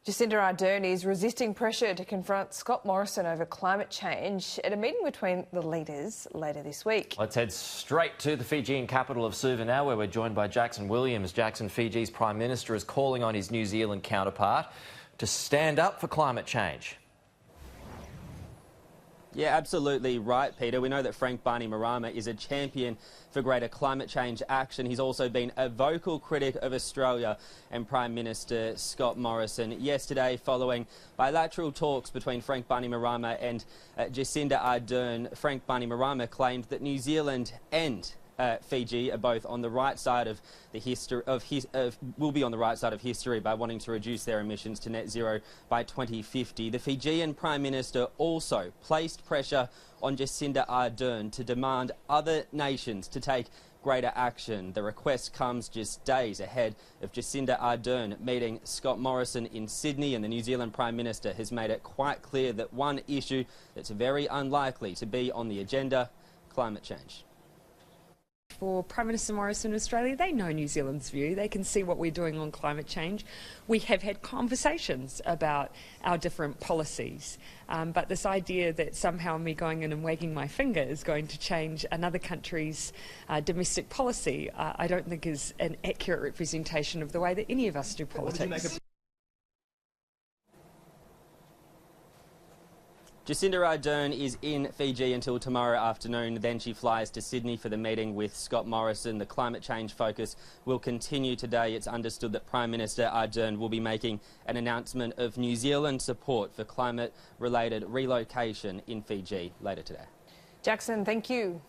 Jacinda Ardern is resisting pressure to confront Scott Morrison over climate change at a meeting between the leaders later this week. Let's head straight to the Fijian capital of Suva now, where we're joined by Jackson Williams. Jackson, Fiji's Prime Minister, is calling on his New Zealand counterpart to stand up for climate change. Yeah, absolutely right, Peter. We know that Frank Bainimarama is a champion for greater climate change action. He's also been a vocal critic of Australia and Prime Minister Scott Morrison. Yesterday, following bilateral talks between Frank Bainimarama and Jacinda Ardern, Frank Bainimarama claimed that New Zealand and Fiji are both on the right side of the history will be on the right side of history by wanting to reduce their emissions to net zero by 2050. The Fijian Prime Minister also placed pressure on Jacinda Ardern to demand other nations to take greater action. The request comes just days ahead of Jacinda Ardern meeting Scott Morrison in Sydney, and the New Zealand Prime Minister has made it quite clear that one issue that's very unlikely to be on the agenda: climate change. For Prime Minister Morrison in Australia, they know New Zealand's view. They can see what we're doing on climate change. We have had conversations about our different policies, but this idea that somehow me going in and wagging my finger is going to change another country's domestic policy, I don't think is an accurate representation of the way that any of us do politics. Jacinda Ardern is in Fiji until tomorrow afternoon. Then she flies to Sydney for the meeting with Scott Morrison. The climate change focus will continue today. It's understood that Prime Minister Ardern will be making an announcement of New Zealand support for climate-related relocation in Fiji later today. Jackson, thank you.